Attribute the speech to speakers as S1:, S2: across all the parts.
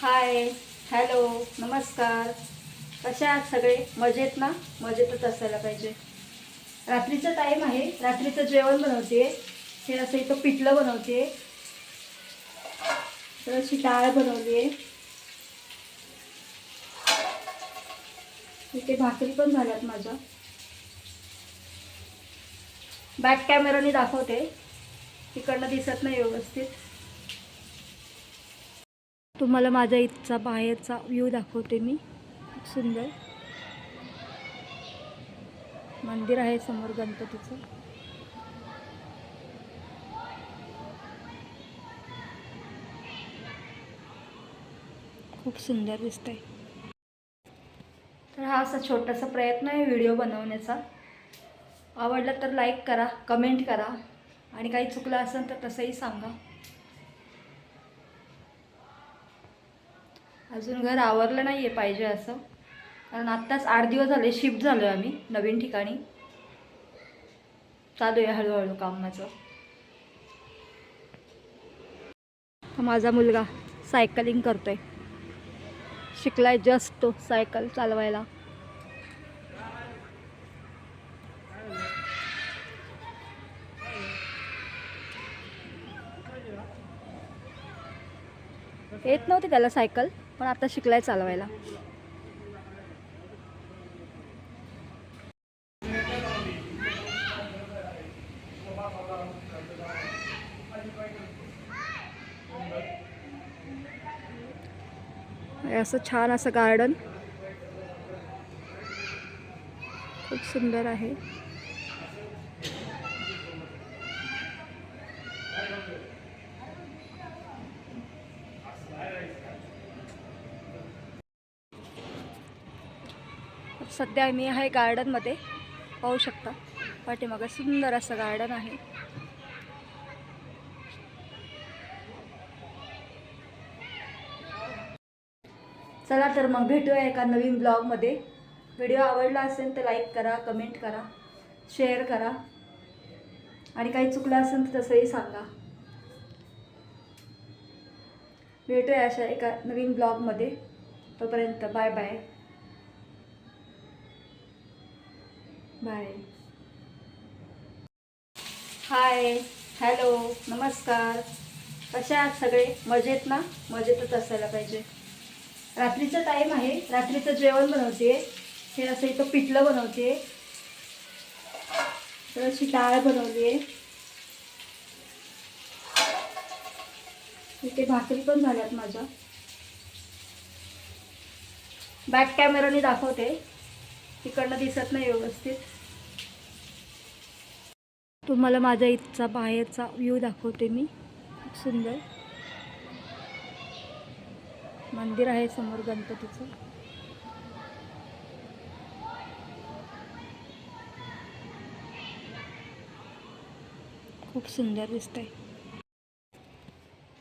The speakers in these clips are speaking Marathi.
S1: हाय, हॅलो, नमस्कार. कसे आहात सगळे? मजेत ना? मजेतच असायला पाहिजे. रात्रीचा टाईम आहे, रात्रीचं जेवण बनवते. हे असं इथं पिठलं बनवते, तर अशी डाळ बनवली आहे. इथे भाकरी पण झाल्यात माझ्या. बॅक कॅमेराने दाखवते, तिकडनं दिसत नाही व्यवस्थित. तुम्हाला माझ्या इथचा बाहेरचा व्ह्यू दाखवते मी. खूप सुंदर मंदिर आहे समोर गणपतीचं. खूप सुंदर दिसतंय. तर हा असा छोटासा प्रयत्न आहे व्हिडिओ बनवण्याचा. आवडला तर लाईक करा, कमेंट करा, आणि काही चुकलं असेल तर तसंही सांगा. अजून घर आवरलं नाही आहे पाहिजे असं, कारण आत्ताच 8 दिवस झाले शिफ्ट झालो आहे आम्ही नवीन ठिकाणी. चालू आहे हळूहळू कामाचं. माझा मुलगा सायकलिंग करतोय, शिकलाय जस्ट तो सायकल चालवायला. येत नव्हती त्याला सायकल, पण आता शिकलाय चालवायला. असं छान असं गार्डन, खूप सुंदर आहे. सध्या मी आहे गार्डनमध्ये, पाहू शकता पाठीमागे सुंदर असं गार्डन आहे. चला तर मग भेटूया एका नवीन ब्लॉगमध्ये. व्हिडिओ आवडला असेल तर लाईक करा, कमेंट करा, शेअर करा, आणि काही चुकलं असेल तर तसंही सांगा. भेटूया अशा एका नवीन ब्लॉगमध्ये. तोपर्यंत बाय बाय. बाय. हाय, हॅलो, नमस्कार. कसे आहात सगळे? मजेत ना? मजेतच असायला पाहिजे. रात्रीचा टाईम आहे, रात्रीचं जेवण बनवते. हे असं इथं पिठलं बनवते, तर अशी डाळ बनवली आहे. इथे भाकरी पण झाल्यात माझ्या. बॅक कॅमेराने दाखवते, तिकडनं दिसत नाही व्यवस्थित. तुम्हाला माझ्या इथचा बाहेरचा व्ह्यू दाखवते मी. खूप सुंदर मंदिर आहे समोर गणपतीचं. खूप सुंदर दिसतंय.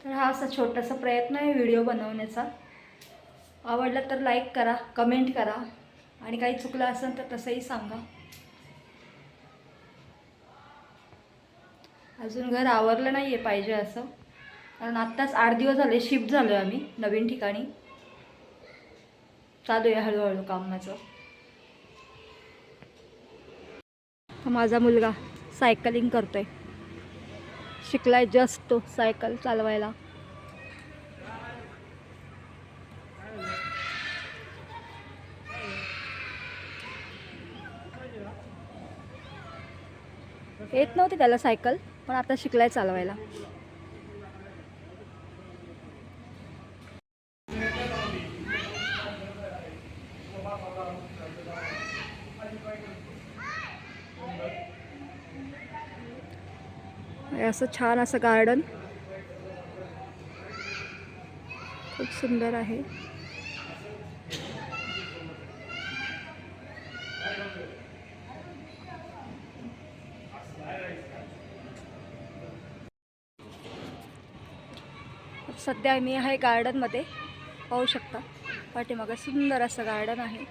S1: तर हा असा छोटासा प्रयत्न आहे व्हिडिओ बनवण्याचा. आवडला तर लाईक करा, कमेंट करा, आणि काही चुकलं असेल तर तसंही सांगा. अजून घर आवरलं नाही आहे पाहिजे असं, कारण आत्ताच 8 दिवस झाले शिफ्ट झालो आहे आम्ही नवीन ठिकाणी. चालू आहे हळूहळू कामाचं. माझा मुलगा सायकलिंग करतोय, शिकलाय जस्ट तो सायकल चालवायला. येत नव्हती त्याला सायकल, पण आता शिकलाय चालवायला. असं छान असं गार्डन, खूप सुंदर आहे. सध्या मी आहे गार्डनमध्ये, पाहू शकता पाठीमागे सुंदर असं गार्डन आहे.